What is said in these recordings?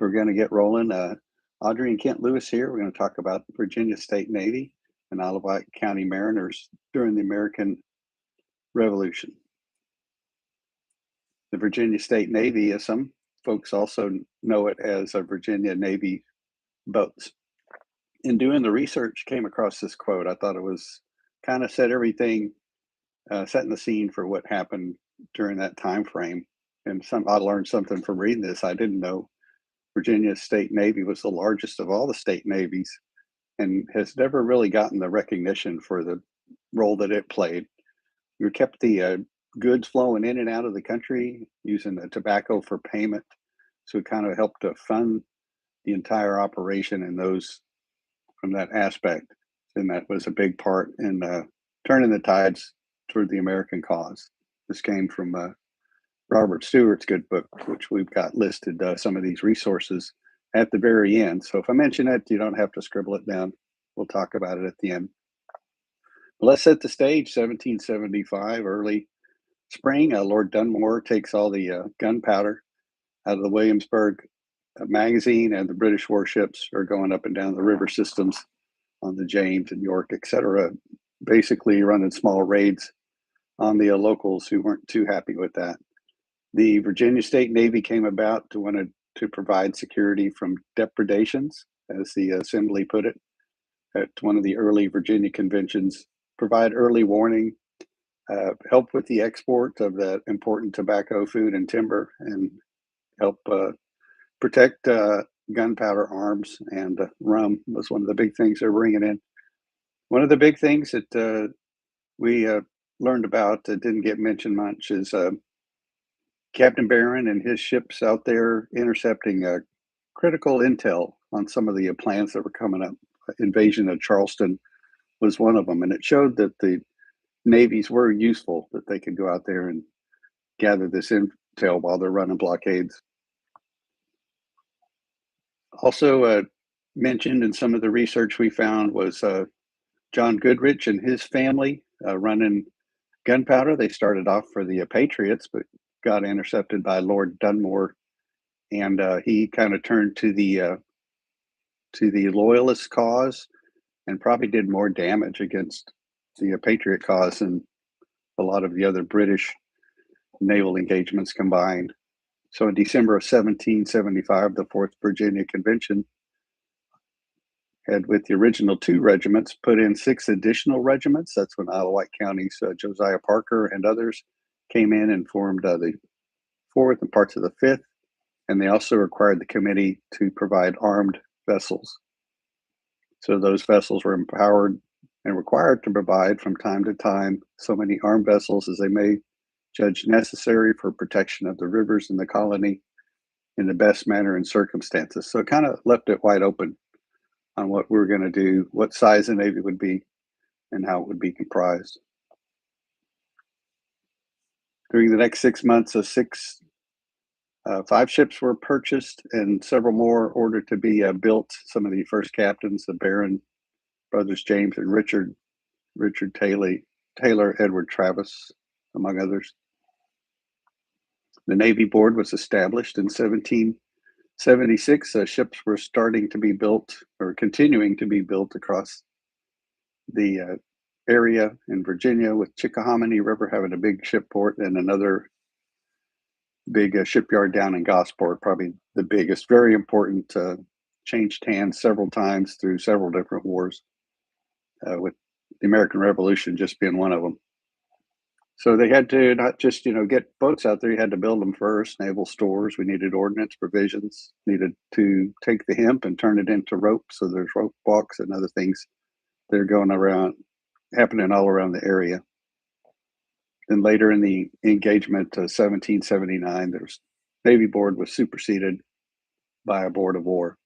We're going to get rolling. Audrey and Kent Lewis here. We're going to talk about the Virginia State Navy and Isle of Wight County Mariners during the American Revolution. The Virginia State Navy, as some folks also know it as a Virginia Navy boats. In doing the research, came across this quote. I thought it was kind of set everything, setting the scene for what happened during that time frame. And I learned something from reading this I didn't know. Virginia State Navy was the largest of all the state navies and has never really gotten the recognition for the role that it played. We kept the goods flowing in and out of the country using the tobacco for payment. So it kind of helped to fund the entire operation and those from that aspect. And that was a big part in turning the tides toward the American cause. This came from Robert Stewart's good book, which we've got listed some of these resources at the very end. So if I mention it, you don't have to scribble it down. We'll talk about it at the end. But let's set the stage. 1775, early spring, Lord Dunmore takes all the gunpowder out of the Williamsburg magazine, and the British warships are going up and down the river systems on the James and York, etc., basically running small raids on the locals who weren't too happy with that. The Virginia State Navy came about to provide security from depredations, as the Assembly put it, at one of the early Virginia conventions, provide early warning, help with the export of the important tobacco, food, and timber, and help protect gunpowder, arms, and rum was one of the big things they're bringing in. One of the big things that we learned about that didn't get mentioned much is Captain Barron and his ships out there intercepting critical intel on some of the plans that were coming up. Invasion of Charleston was one of them, and it showed that the navies were useful, that they could go out there and gather this intel while they're running blockades. Also mentioned in some of the research we found was John Goodrich and his family running gunpowder. They started off for the Patriots, but got intercepted by Lord Dunmore, and he kind of turned to the Loyalist cause and probably did more damage against the Patriot cause than a lot of the other British naval engagements combined. So in December of 1775, the 4th Virginia Convention had, with the original 2 regiments, put in 6 additional regiments. That's when Isle of Wight County's Josiah Parker and others came in and formed the 4th and parts of the 5th. And they also required the committee to provide armed vessels. So those vessels were empowered and required to provide from time to time so many armed vessels as they may judge necessary for protection of the rivers in the colony in the best manner and circumstances. So it kind of left it wide open on what we were going to do, what size the Navy would be, and how it would be comprised. During the next 6 months, 5 ships were purchased and several more ordered to be built. Some of the first captains, the Barron brothers, James and Richard Taylor, Edward Travis, among others. The Navy Board was established in 1776. Ships were starting to be built or continuing to be built across the area in Virginia, with Chickahominy River having a big ship port and another big shipyard down in Gosport, probably the biggest. Very important, changed hands several times through several different wars, with the American Revolution just being one of them. So they had to not just, get boats out there. You had to build them first, naval stores. We needed ordnance provisions, needed to take the hemp and turn it into rope. So there's rope walks and other things that are going around, happening all around the area. Then later in the engagement, 1779, there's Navy Board was superseded by a Board of War.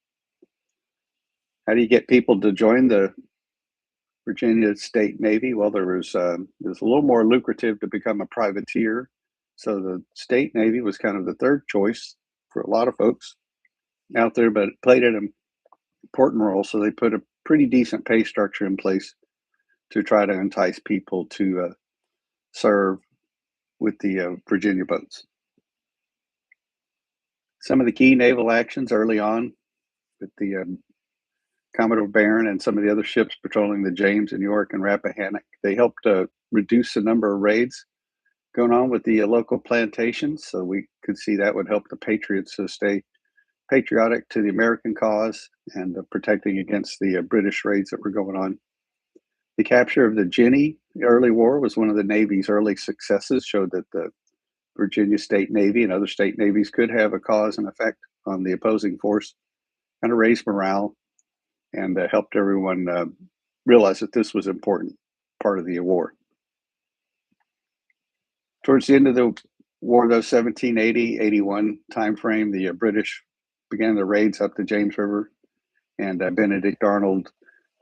How do you get people to join the Virginia State Navy? Well, it was a little more lucrative to become a privateer. So the State Navy was kind of the third choice for a lot of folks out there, but it played an important role. So they put a pretty decent pay structure in place to try to entice people to serve with the Virginia boats. Some of the key naval actions early on with the Commodore Barron and some of the other ships patrolling the James and York and Rappahannock, they helped reduce the number of raids going on with the local plantations. So we could see that would help the Patriots stay patriotic to the American cause and protecting against the British raids that were going on. The capture of the Jenny early war was one of the Navy's early successes, showed that the Virginia State Navy and other state navies could have a cause and effect on the opposing force, kind of raised morale and helped everyone realize that this was an important part of the war. Towards the end of the war, though, 1780-81 timeframe, the British began the raids up the James River, and Benedict Arnold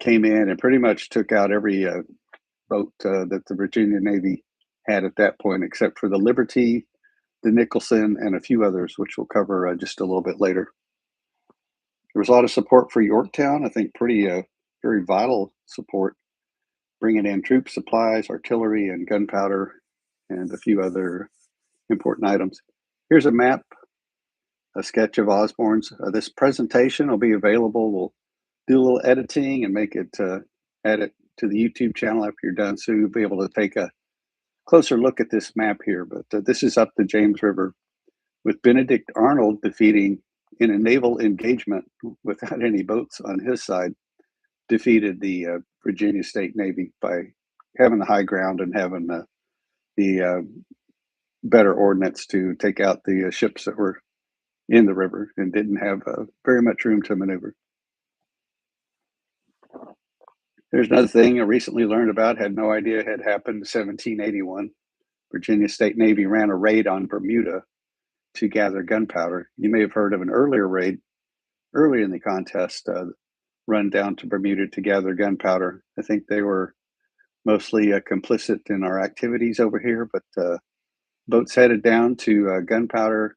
came in and pretty much took out every boat that the Virginia Navy had at that point, except for the Liberty, the Nicholson, and a few others, which we'll cover just a little bit later. There was a lot of support for Yorktown, I think pretty very vital support, bringing in troop supplies, artillery, and gunpowder, and a few other important items. Here's a map, a sketch of Osborne's. This presentation will be available. We'll do a little editing and make it, add it to the YouTube channel after you're done, so you'll be able to take a closer look at this map here. But this is up the James River with Benedict Arnold defeating, in a naval engagement without any boats on his side, defeated the Virginia State Navy by having the high ground and having the better ordnance to take out the ships that were in the river and didn't have very much room to maneuver. There's another thing I recently learned about, had no idea had happened in 1781. Virginia State Navy ran a raid on Bermuda to gather gunpowder. You may have heard of an earlier raid early in the contest, run down to Bermuda to gather gunpowder. I think they were mostly complicit in our activities over here, but boats headed down to Gunpowder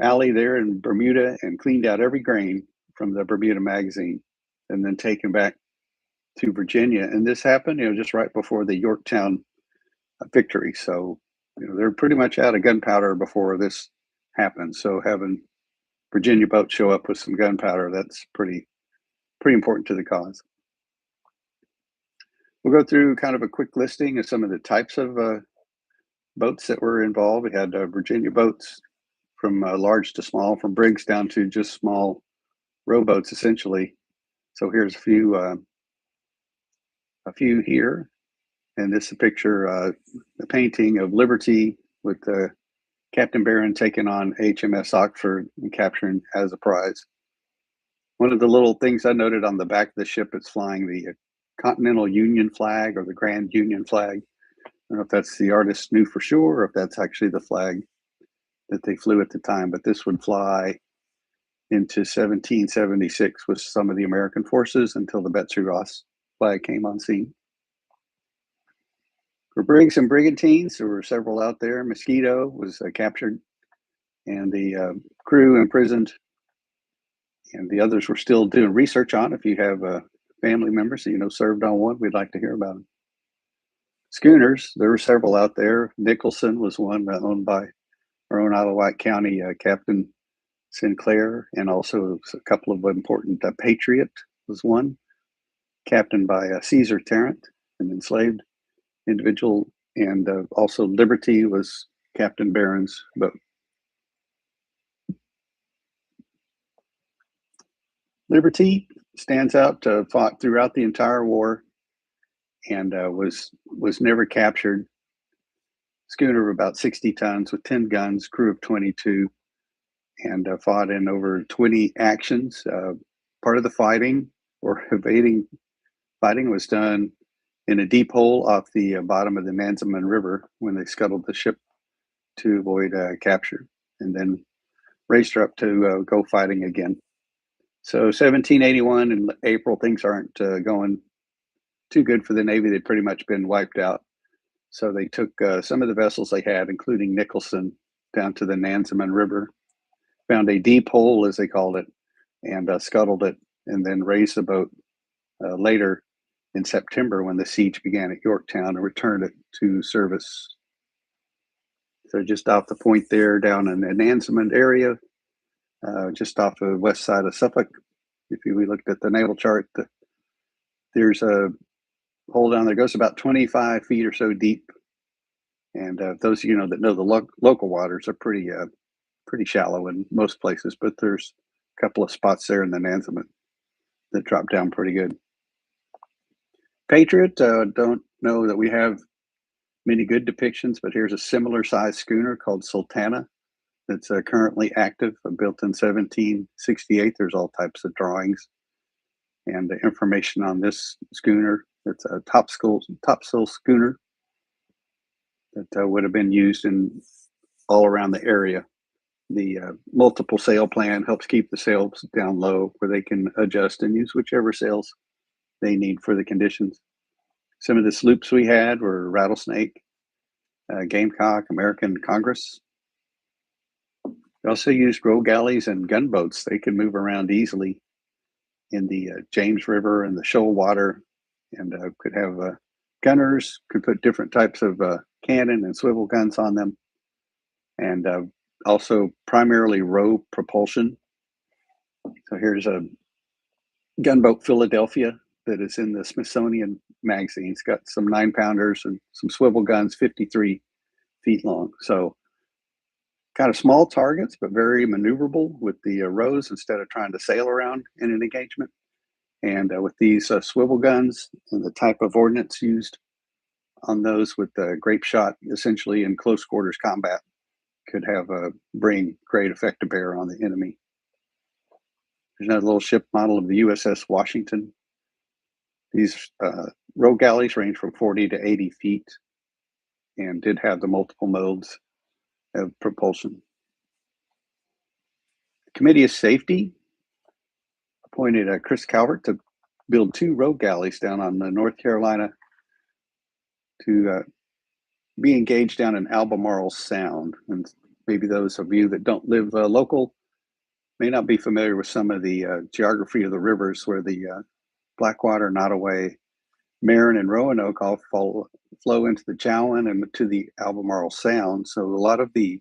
Alley there in Bermuda and cleaned out every grain from the Bermuda magazine and then taken back to Virginia. And this happened, just right before the Yorktown victory. So, they're pretty much out of gunpowder before this happened. So having Virginia boats show up with some gunpowder, that's pretty important to the cause. We'll go through kind of a quick listing of some of the types of boats that were involved. We had Virginia boats from large to small, from brigs down to just small rowboats, essentially. So here's a few here, and this is a picture, a painting of Liberty with Captain Barron taking on HMS Oxford and capturing as a prize. One of the little things I noted on the back of the ship, it's flying the Continental Union flag or the Grand Union flag. I don't know if that's the artist knew for sure or if that's actually the flag that they flew at the time, but this would fly into 1776 with some of the American forces until the Betsy Ross flag came on scene. For brigs and brigantines, there were several out there. Mosquito was captured and the crew imprisoned, and the others were still doing research on. If you have family members that served on one, we'd like to hear about them. Schooners, there were several out there. Nicholson was one owned by our own Isle of Wight County Captain Sinclair, and also a couple of important. Patriot was one, captained by Caesar Tarrant, an enslaved individual, and also Liberty was Captain Barron's boat. Liberty stands out, fought throughout the entire war, and was never captured. Schooner of about 60 tons with 10 guns, crew of 22, and fought in over 20 actions. Part of the fighting or evading fighting was done in a deep hole off the bottom of the Nansemond River when they scuttled the ship to avoid capture, and then raced her up to go fighting again. So 1781 in April, things aren't going too good for the Navy. They'd pretty much been wiped out. So they took some of the vessels they had, including Nicholson, down to the Nansemond River, found a deep hole, as they called it, and scuttled it, and then raised the boat later in September when the siege began at Yorktown, and returned it to service. So just off the point there, down in the Nansemond area, just off the west side of Suffolk. If we looked at the naval chart, there's a hole down there goes about 25 feet or so deep. And those that know the local waters are pretty shallow in most places, but there's a couple of spots there in the Nansemond that drop down pretty good. Patriot, don't know that we have many good depictions, but here's a similar sized schooner called Sultana that's currently active, built in 1768. There's all types of drawings and information on this schooner. It's a topsail schooner that would have been used in all around the area. The multiple sail plan helps keep the sails down low where they can adjust and use whichever sails they need for the conditions. Some of the sloops we had were Rattlesnake, Gamecock, American Congress. We also used row galleys and gunboats. They could move around easily in the James River and the shoal water, and could have gunners, could put different types of cannon and swivel guns on them, and also primarily row propulsion. So here's a gunboat Philadelphia that is in the Smithsonian magazine. It's got some 9-pounders and some swivel guns, 53 feet long. So kind of small targets, but very maneuverable with the rows instead of trying to sail around in an engagement. And with these swivel guns and the type of ordnance used on those with the grape shot, essentially in close quarters combat, could have bring great effect to bear on the enemy. There's another little ship model of the USS Washington. These row galleys range from 40 to 80 feet and did have the multiple modes of propulsion. The Committee of Safety appointed Chris Calvert to build 2 row galleys down on the North Carolina to be engaged down in Albemarle Sound. And maybe those of you that don't live local may not be familiar with some of the geography of the rivers where the Blackwater, Nottoway, Marin, and Roanoke all flow into the Chowan and to the Albemarle Sound. So a lot of the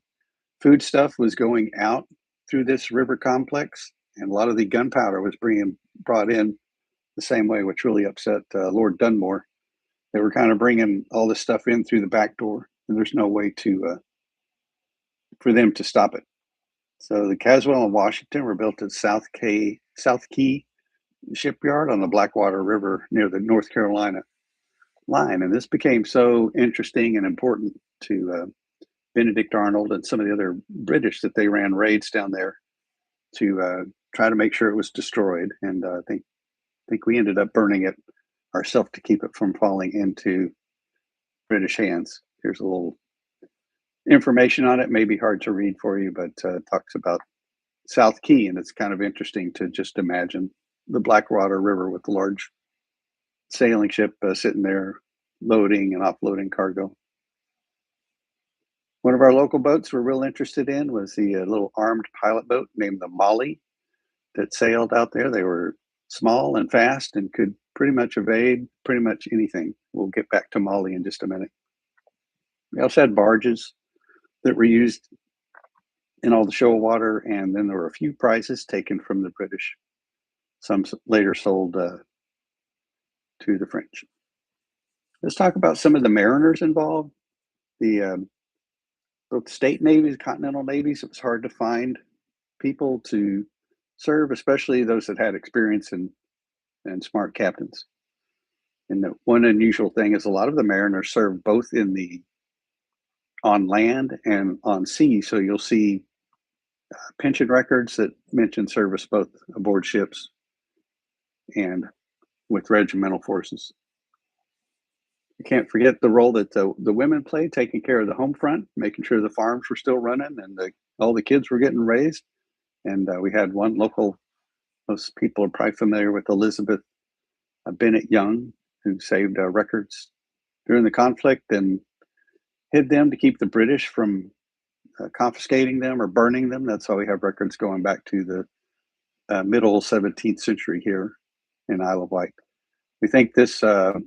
food stuff was going out through this river complex, and a lot of the gunpowder was brought in the same way, which really upset Lord Dunmore. They were kind of bringing all this stuff in through the back door, and there's no way for them to stop it. So the Caswell and Washington were built at South Key Shipyard on the Blackwater River near the North Carolina line. And this became so interesting and important to Benedict Arnold and some of the other British that they ran raids down there to try to make sure it was destroyed. And I think we ended up burning it ourselves to keep it from falling into British hands. Here's a little information on it. May be hard to read for you, but talks about South Key, and it's kind of interesting to just imagine the Blackwater River with a large sailing ship sitting there loading and offloading cargo. One of our local boats we're real interested in was the little armed pilot boat named the Molly that sailed out there. They were small and fast and could pretty much evade pretty much anything. We'll get back to Molly in just a minute. We also had barges that were used in all the shoal water, and then there were a few prizes taken from the British. Some later sold to the French. Let's talk about some of the mariners involved. Both state navies, continental navies, it was hard to find people to serve, especially those that had experience and smart captains. And the one unusual thing is a lot of the mariners served both on land and on sea. So you'll see pension records that mention service both aboard ships and with regimental forces. You can't forget the role that the women played, taking care of the home front, making sure the farms were still running and all the kids were getting raised. And we had one local, most people are probably familiar with Elizabeth Bennett Young, who saved records during the conflict and hid them to keep the British from confiscating them or burning them. That's why we have records going back to the middle 17th century here in Isle of Wight. We think this, we're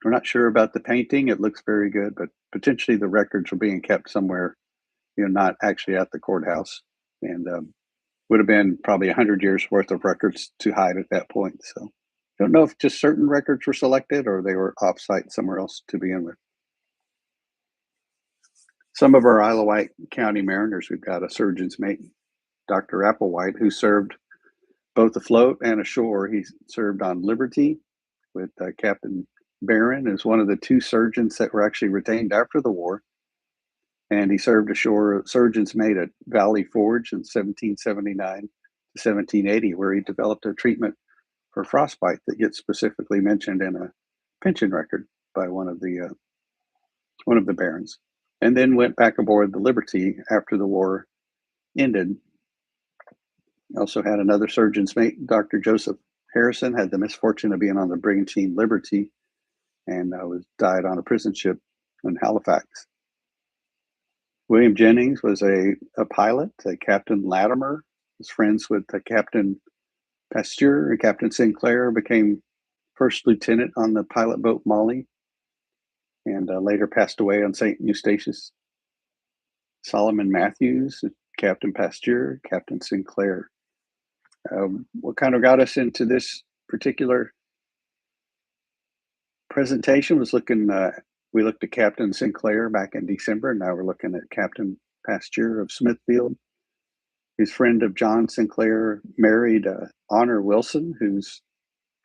not sure about the painting. It looks very good, but potentially the records are being kept somewhere, not actually at the courthouse. And would have been probably 100 years worth of records to hide at that point. So don't know if just certain records were selected or they were offsite somewhere else to begin with. Some of our Isle of Wight County mariners, we've got a surgeon's mate, Dr. Applewhite, who served both afloat and ashore. He served on Liberty with Captain Barron as one of the two surgeons that were actually retained after the war. And he served ashore surgeon's mate at Valley Forge in 1779 to 1780, where he developed a treatment for frostbite that gets specifically mentioned in a pension record by one of the barons. And then went back aboard the Liberty after the war ended. Also had another surgeon's mate, Dr. Joseph Harrison, had the misfortune of being on the brigantine Liberty and died on a prison ship in Halifax. William Jennings was a pilot. Captain Latimer was friends with Captain Pasteur, and Captain Sinclair became first lieutenant on the pilot boat Molly, and later passed away on St. Eustatius. Solomon Matthews, Captain Pasteur, Captain Sinclair. What kind of got us into this particular presentation was we looked at Captain Sinclair back in December. Now we're looking at Captain Pasteur of Smithfield. His friend of John Sinclair married Honor Wilson, whose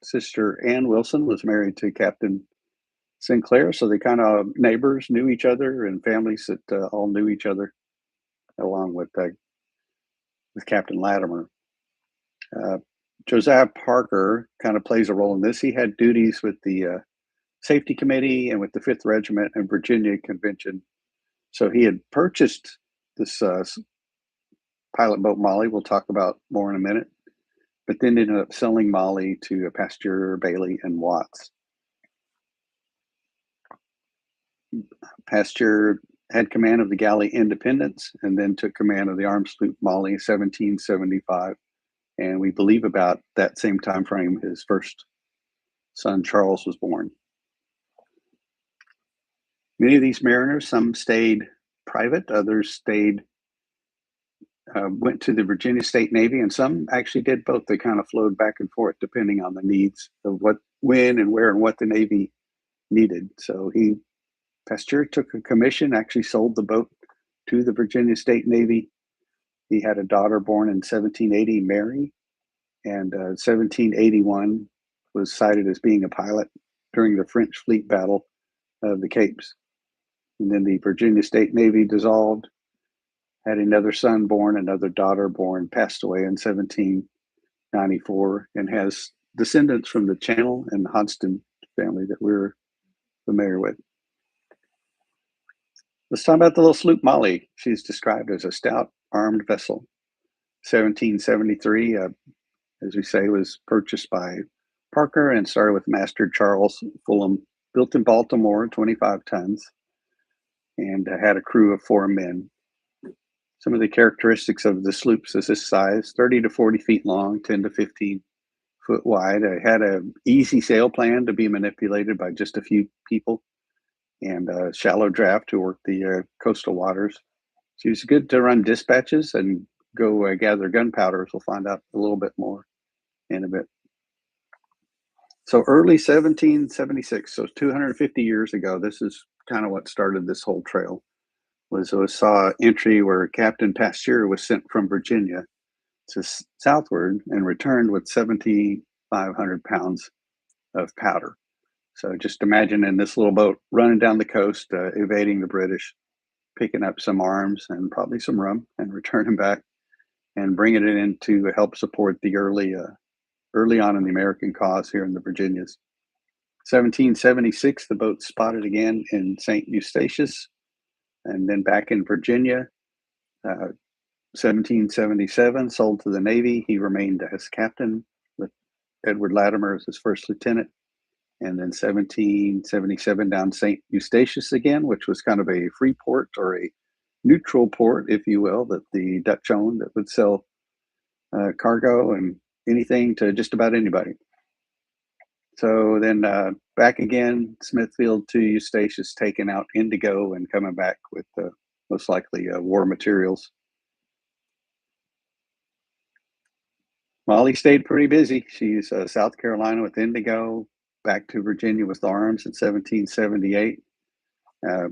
sister Ann Wilson was married to Captain Sinclair. So they kind of neighbors, knew each other, and families that all knew each other, along with Captain Latimer. Josiah Parker kind of plays a role in this. He had duties with the Safety Committee and with the 5th Regiment and Virginia Convention. So he had purchased this pilot boat Molly, we'll talk about more in a minute, but then ended up selling Molly to Pasteur, Bailey, and Watts. Pasteur had command of the galley Independence and then took command of the armed sloop Molly in 1775. And we believe about that same time frame, his first son Charles was born. Many of these mariners, some stayed private, others went to the Virginia State Navy, and some actually did both. They kind of flowed back and forth depending on the needs of when and where and what the Navy needed. So Pasteur took a commission, actually sold the boat to the Virginia State Navy. He had a daughter born in 1780, Mary, and 1781 was cited as being a pilot during the French fleet battle of the Capes. And then the Virginia State Navy dissolved, had another son born, another daughter born, passed away in 1794, and has descendants from the Channel and Hodgson family that we're familiar with. Let's talk about the little sloop Molly. She's described as a stout armed vessel. 1773, as we say, was purchased by Parker and started with Master Charles Fulham, built in Baltimore, 25 tons, and had a crew of 4 men. Some of the characteristics of the sloops is this size: 30 to 40 feet long, 10 to 15 foot wide. It had an easy sail plan to be manipulated by just a few people, and a shallow draft to work the coastal waters. She was good to run dispatches and go gather gunpowder, as we'll find out a little bit more in a bit. So early 1776, so 250 years ago, this is kind of what started this whole trail. We saw an entry where Captain Pasteur was sent from Virginia to southward and returned with 7,500 pounds of powder. So just imagine in this little boat running down the coast, evading the British, picking up some arms and probably some rum and returning back and bringing it in to help support the early on in the American cause here in the Virginias. 1776, the boat spotted again in St. Eustatius and then back in Virginia. 1777, sold to the Navy. He remained as captain with Edward Latimer as his first lieutenant. And then 1777 down St. Eustatius again, which was kind of a free port or a neutral port, if you will, that the Dutch owned, that would sell cargo and anything to just about anybody. So then back again, Smithfield to Eustatius, taking out indigo and coming back with most likely war materials. Molly stayed pretty busy. She's South Carolina with Indigo, back to Virginia with arms in 1778.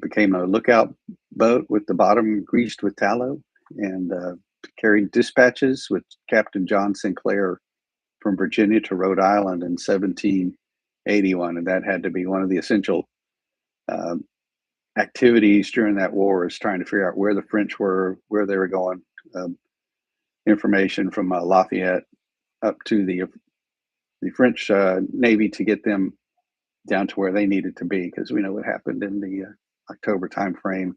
Became a lookout boat with the bottom greased with tallow, and carried dispatches with Captain John Sinclair from Virginia to Rhode Island in 1781. And that had to be one of the essential uh, activities during that war, is trying to figure out where the French were, where they were going. Information from Lafayette up to the French Navy to get them down to where they needed to be, because we know what happened in the October timeframe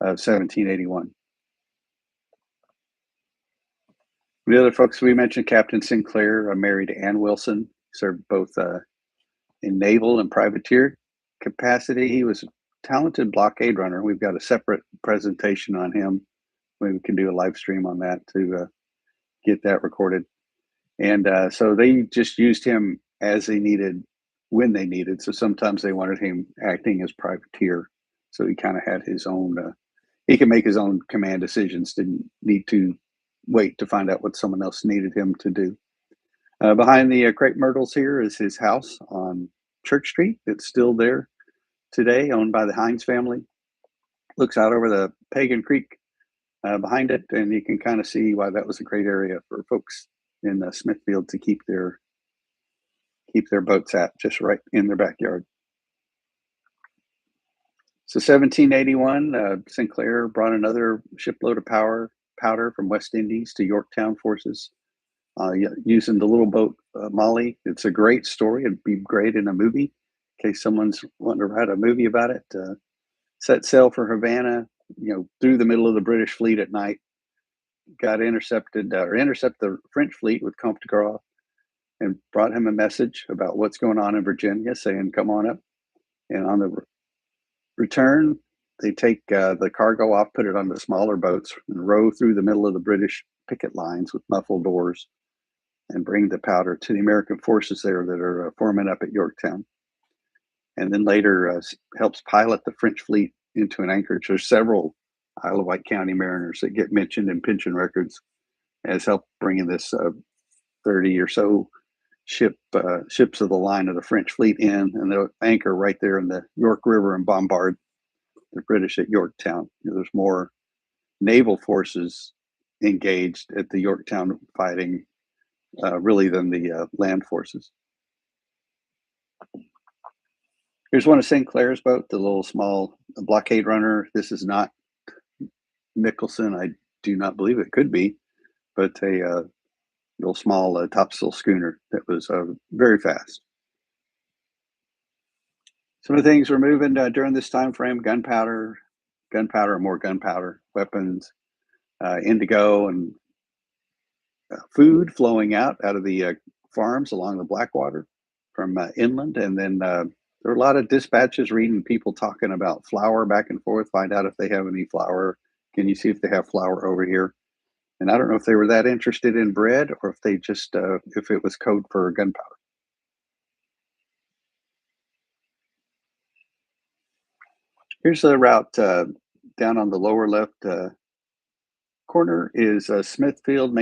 of 1781. The other folks we mentioned, Captain Sinclair, married Ann Wilson, served both in naval and privateer capacity. He was a talented blockade runner. We've got a separate presentation on him. We can do a live stream on that to get that recorded. And so they just used him as they needed, when they needed. So sometimes they wanted him acting as privateer. So he kind of had his own, he could make his own command decisions, didn't need to wait to find out what someone else needed him to do. Behind the crepe myrtles here is his house on Church Street. It's still there today, owned by the Hines family. Looks out over the Pagan Creek behind it, and you can kind of see why that was a great area for folks in Smithfield to keep their boats at, just right in their backyard. So 1781, Sinclair brought another shipload of powder from West Indies to Yorktown forces, using the little boat Molly. It's a great story. It'd be great in a movie, in case someone's wanting to write a movie about it. Set sail for Havana, through the middle of the British fleet at night. Got intercepted the French fleet with Comte de Gras, and brought him a message about what's going on in Virginia, saying, "Come on up." And on the return, they take the cargo off, put it on the smaller boats, and row through the middle of the British picket lines with muffled doors, and bring the powder to the American forces there that are forming up at Yorktown. And then later helps pilot the French fleet into an anchorage. There's several Isle of Wight County mariners that get mentioned in pension records as help bringing this 30 or so ships of the line of the French fleet in, and they'll anchor right there in the York River and bombard the British at Yorktown. There's more naval forces engaged at the Yorktown fighting, really, than the land forces. Here's one of Sinclair's boat, the little small blockade runner. This is not Nicholson. I do not believe it could be, but a little small topsail schooner that was very fast. Some of the things we're moving during this time frame: gunpowder, more gunpowder, weapons, indigo, and food flowing out of the farms along the Blackwater from inland. And then there are a lot of dispatches reading people talking about flour back and forth, find out if they have any flour. Can you see if they have flour over here? And I don't know if they were that interested in bread, or if they just, if it was code for gunpowder. Here's the route down on the lower left corner is Smithfield,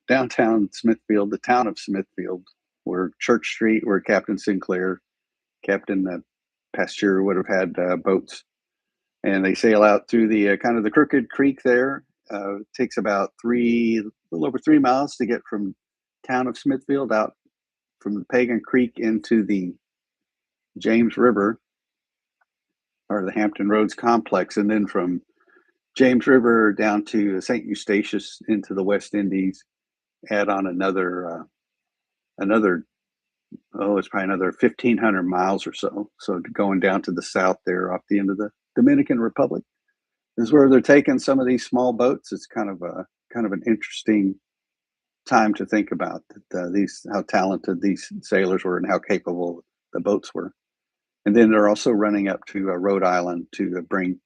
downtown Smithfield, the town of Smithfield, where Church Street, where Captain Sinclair, Captain Pasteur would have had boats. And they sail out through the kind of the crooked creek there. It takes about a little over 3 miles to get from town of Smithfield out from the Pagan Creek into the James River, or the Hampton Roads complex, and then from James River down to St. Eustatius into the West Indies. Add on another it's probably another 1,500 miles or so. So going down to the south there, off the end of the Dominican Republic, is where they're taking some of these small boats. It's kind of an interesting time to think about that, how talented these sailors were and how capable the boats were. And then they're also running up to Rhode Island to bring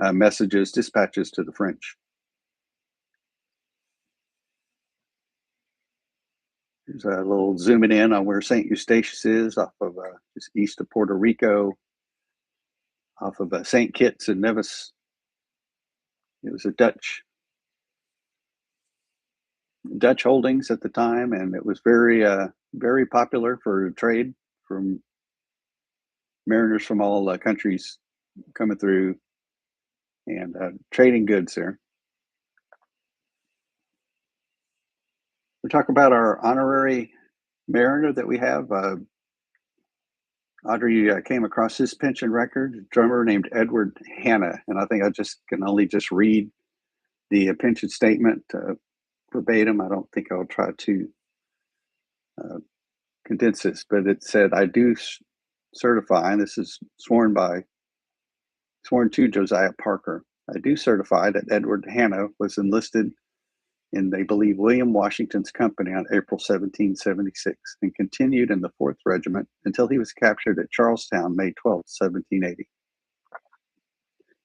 dispatches to the French. Here's a little zooming in on where St. Eustatius is, off of just east of Puerto Rico, off of St. Kitts and Nevis. It was a Dutch Dutch holdings at the time, and it was very popular for trade from mariners from all countries coming through and trading goods there. We're talking about our honorary mariner that we have. Audrey came across his pension record, a drummer named Edward Hanna, and I think I just can only just read the pension statement verbatim. I don't think I'll try to uh, condense this, but it said, "I do certify," and this is sworn to Josiah Parker. "I do certify that Edward Hanna was enlisted in, they believe, William Washington's company on April 1776 and continued in the 4th Regiment until he was captured at Charlestown May 12, 1780.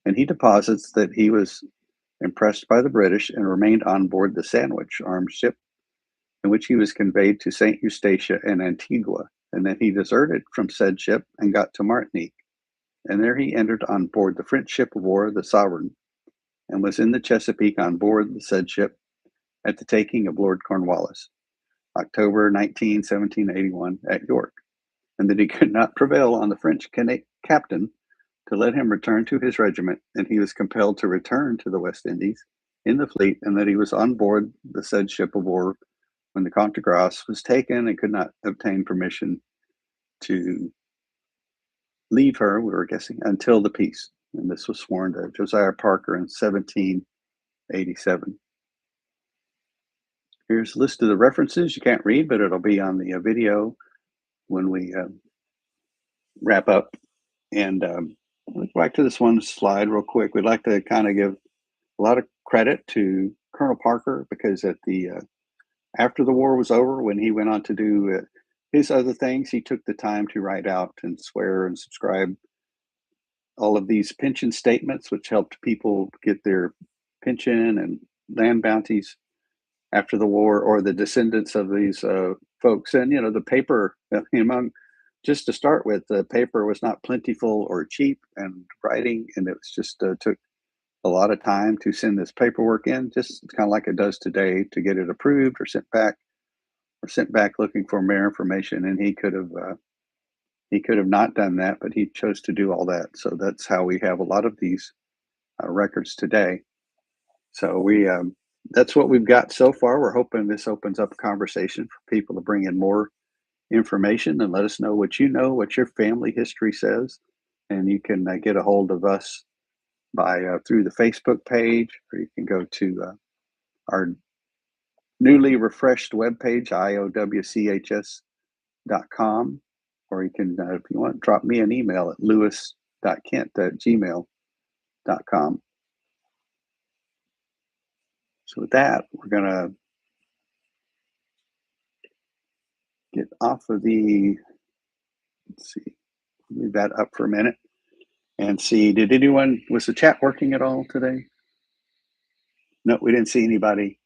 And he deposits that he was impressed by the British and remained on board the Sandwich armed ship, in which he was conveyed to St. Eustatia and Antigua, and that he deserted from said ship and got to Martinique. And there he entered on board the French ship of war, the Sovereign, and was in the Chesapeake on board the said ship at the taking of Lord Cornwallis, October 19, 1781, at York, and that he could not prevail on the French captain to let him return to his regiment, and he was compelled to return to the West Indies in the fleet, and that he was on board the said ship of war when the Comte de Grasse was taken and could not obtain permission to leave her, we were guessing, until the peace." And this was sworn to Josiah Parker in 1787. Here's a list of the references. You can't read, but it'll be on the video when we wrap up. And let's go back to this one slide real quick. We'd like to kind of give a lot of credit to Colonel Parker, because at the after the war was over, when he went on to do his other things, he took the time to write out and swear and subscribe all of these pension statements, which helped people get their pension and land bounties after the war, or the descendants of these folks. And, the paper, among, just to start with, the paper was not plentiful or cheap, and writing, and it was just took a lot of time to send this paperwork in, just kind of like it does today, to get it approved or sent back looking for more information. And he could have not done that, but he chose to do all that. So that's how we have a lot of these records today. So that's what we've got so far. We're hoping this opens up a conversation for people to bring in more information and let us know what you know, what your family history says. And you can get a hold of us by through the Facebook page, or you can go to our newly refreshed webpage, iowchs.com, or you can, if you want, drop me an email at lewis.kent@gmail.com. So with that, we're going to get off of let's see, leave that up for a minute and see, was the chat working at all today? No, we didn't see anybody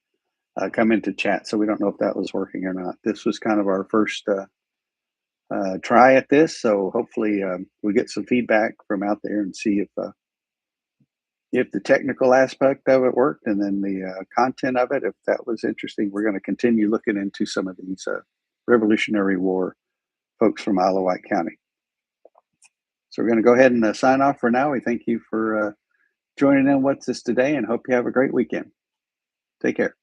come into chat, so we don't know if that was working or not. This was kind of our first try at this, so hopefully we get some feedback from out there and see if the technical aspect of it worked, and then the content of it, if that was interesting. We're going to continue looking into some of these Revolutionary War folks from Isle of Wight County. So we're going to go ahead and sign off for now. We thank you for joining in with us today, and hope you have a great weekend. Take care.